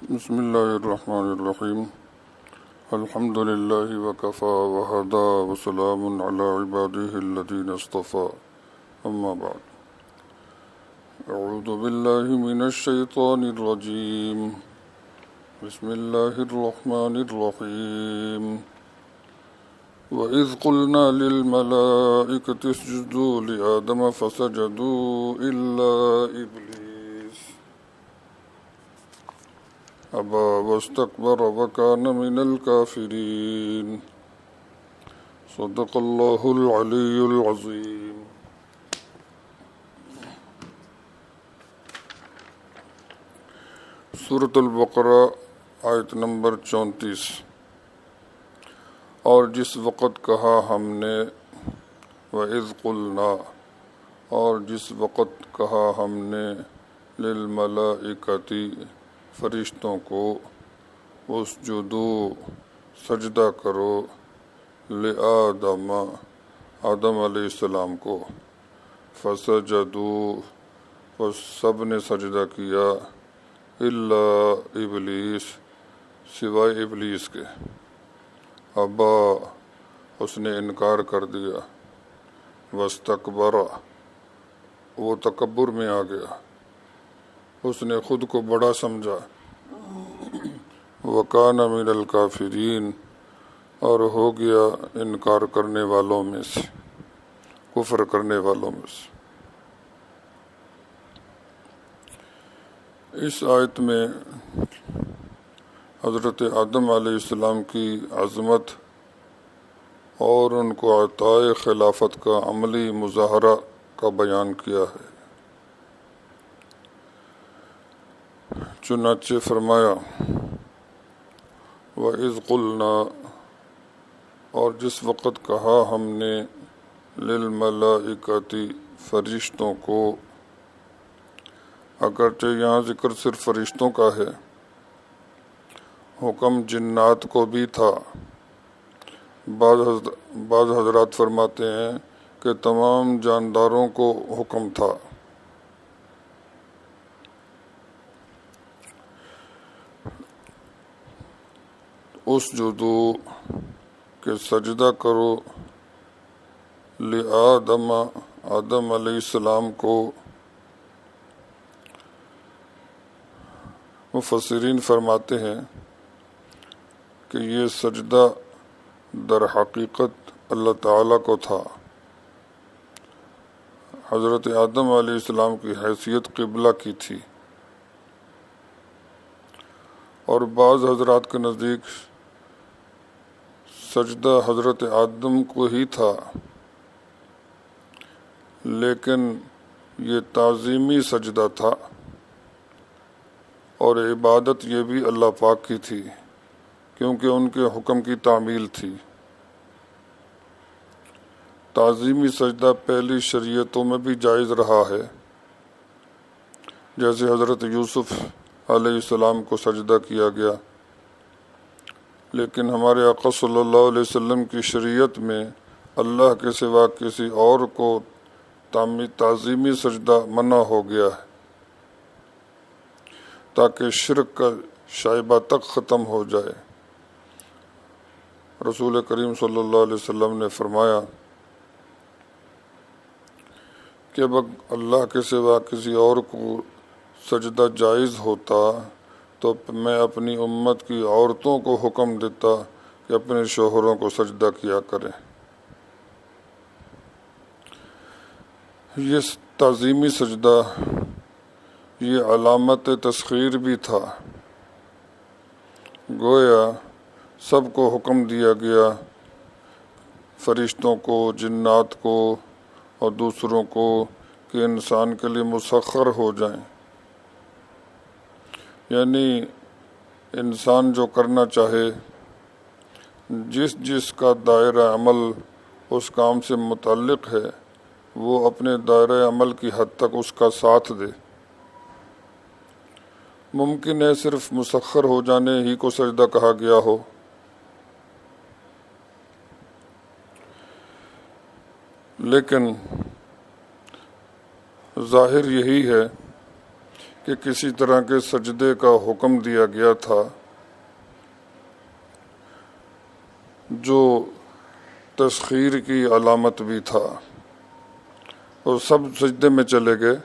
بسم اللہ الرحمن الرحیم الحمد للہ وکفا وحدا وسلام علی عبادہ الذین اصطفى اما بعد اعوذ باللہ من الشیطان الرجیم بسم اللہ الرحمن الرحیم وَإِذْ قُلْنَا لِلْمَلَائِكَةِ اسْجُدُوا لِآدَمَ فَسَجَدُوا إِلَّا إِبْلِيسَ أَبَى وَاسْتَكْبَرَ وَكَانَ مِنَ الْكَافِرِينَ صدق اللہ العلی العظیم۔ سورۃ البقرہ آیت نمبر 34۔ اور جس وقت کہا ہم نے، وَإِذْ قُلْنَا، اور جس وقت کہا ہم نے، لِلْمَلَائِكَةِ، فرشتوں کو، اسجدوا، سجدہ کرو، لِآدَمَ، آدم علیہ السلام کو، فسجدوا، پس سب نے سجدہ کیا، الا ابلیس، سوائے ابلیس کے، ابا، اس نے انکار کر دیا، واستکبر، وہ تکبر میں آ گیا، اس نے خود کو بڑا سمجھا، وکان من الکافرین، اور ہو گیا انکار کرنے والوں میں سے، کفر کرنے والوں میں سے۔ اس آیت میں حضرت آدم علیہ السلام کی عظمت اور ان کو عطائے خلافت کا عملی مظاہرہ کا بیان کیا ہے۔ چنانچہ فرمایا، وَإِذْ قُلْنَا، اور جس وقت کہا ہم نے، لِلْمَلَائِكَةِ، فرشتوں کو، اگرچہ یہاں ذکر صرف فرشتوں کا ہے، حکم جنات کو بھی تھا۔ بعض حضرات فرماتے ہیں کہ تمام جانداروں کو حکم تھا۔ اسجدو، کہ سجدہ کرو، لآدم، آدم علیہ السلام کو۔ مفسرین فرماتے ہیں کہ یہ سجدہ در حقیقت اللہ تعالیٰ کو تھا۔ حضرت آدم علیہ السلام کی حیثیت قبلہ کی تھی، اور بعض حضرات کے نزدیک سجدہ حضرت آدم کو ہی تھا، لیکن یہ تعظیمی سجدہ تھا، اور عبادت یہ بھی اللہ پاک کی تھی، کیونکہ ان کے حکم کی تعمیل تھی۔ تعظیمی سجدہ پہلی شریعتوں میں بھی جائز رہا ہے، جیسے حضرت یوسف علیہ السلام کو سجدہ کیا گیا، لیکن ہمارے آقا صلی اللہ علیہ وسلم کی شریعت میں اللہ کے سوا کسی اور کو تعظیمی سجدہ منع ہو گیا ہے، تاکہ شرک کا شائبہ تک ختم ہو جائے۔ رسول کریم صلی اللہ علیہ وسلم نے فرمایا کہ اگر اللہ کے سوا کسی اور کو سجدہ جائز ہوتا تو میں اپنی امت کی عورتوں کو حکم دیتا کہ اپنے شوہروں کو سجدہ کیا کریں۔ یہ تعظیمی سجدہ یہ علامت تسخیر بھی تھا، گویا سب کو حکم دیا گیا، فرشتوں کو، جنات کو اور دوسروں کو، کہ انسان کے لیے مسخر ہو جائیں، یعنی انسان جو کرنا چاہے، جس کا دائرہ عمل اس کام سے متعلق ہے، وہ اپنے دائرہ عمل کی حد تک اس کا ساتھ دے۔ ممکن ہے صرف مسخر ہو جانے ہی کو سجدہ کہا گیا ہو، لیکن ظاہر یہی ہے کہ کسی طرح کے سجدے کا حکم دیا گیا تھا جو تسخیر کی علامت بھی تھا، اور سب سجدے میں چلے گئے،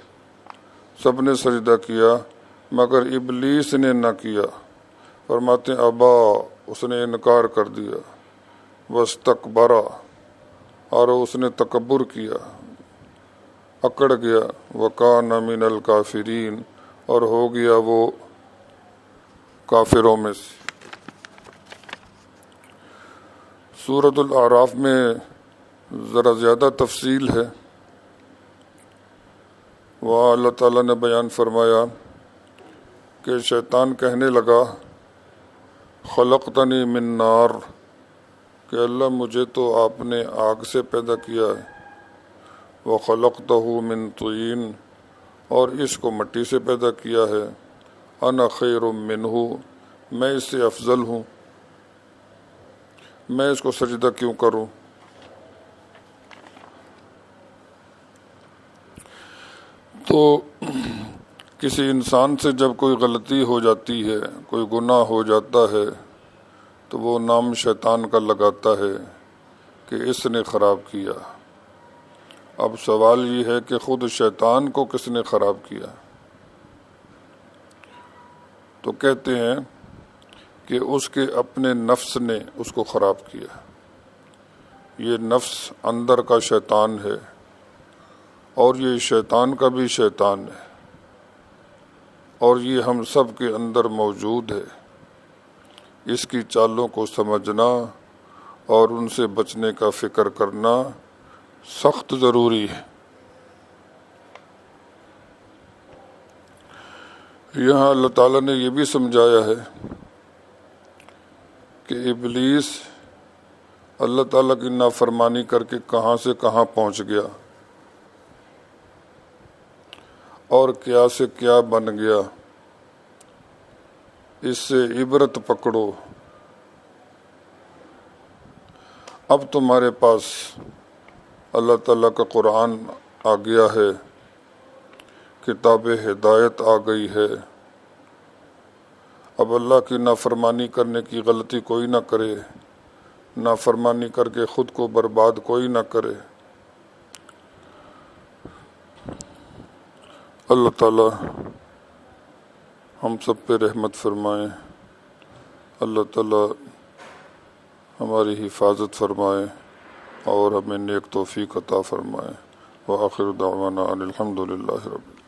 سب نے سجدہ کیا مگر ابلیس نے نہ کیا۔ فرماتے ہیں ابا، اس نے انکار کر دیا، واستکبرا، اور اس نے تکبر کیا، اکڑ گیا، وکان من الکافرین، اور ہو گیا وہ کافروں میں سے۔ سورۃ الاعراف میں ذرا زیادہ تفصیل ہے، وہاں اللہ تعالیٰ نے بیان فرمایا کہ شیطان کہنے لگا خلقتنی من نار، کہ اللہ مجھے تو آپ نے آگ سے پیدا کیا ہے، وخلقتہ من طین، اور اس کو مٹی سے پیدا کیا ہے، انا خیر منہ، میں اس سے افضل ہوں، میں اس کو سجدہ کیوں کروں۔ تو کسی انسان سے جب کوئی غلطی ہو جاتی ہے، کوئی گناہ ہو جاتا ہے، تو وہ نام شیطان کا لگاتا ہے کہ اس نے خراب کیا۔ اب سوال یہ ہے کہ خود شیطان کو کس نے خراب کیا؟ تو کہتے ہیں کہ اس کے اپنے نفس نے اس کو خراب کیا۔ یہ نفس اندر کا شیطان ہے، اور یہ شیطان کا بھی شیطان ہے، اور یہ ہم سب کے اندر موجود ہے۔ اس کی چالوں کو سمجھنا اور ان سے بچنے کا فکر کرنا سخت ضروری ہے۔ یہاں اللہ تعالیٰ نے یہ بھی سمجھایا ہے کہ ابلیس اللہ تعالیٰ کی نافرمانی کر کے کہاں سے کہاں پہنچ گیا اور کیا سے کیا بن گیا، اس سے عبرت پکڑو۔ اب تمہارے پاس اللہ تعالیٰ کا قرآن آ گیا ہے، کتاب ہدایت آ گئی ہے، اب اللہ کی نافرمانی کرنے کی غلطی کوئی نہ کرے، نافرمانی کر کے خود کو برباد کوئی نہ کرے۔ اللہ تعالیٰ ہم سب پہ رحمت فرمائے، اللہ تعالیٰ ہماری حفاظت فرمائے اور ہمیں نیک توفیق عطا فرمائے۔ وآخر دعوانا ان الحمد للہ رب العالمین۔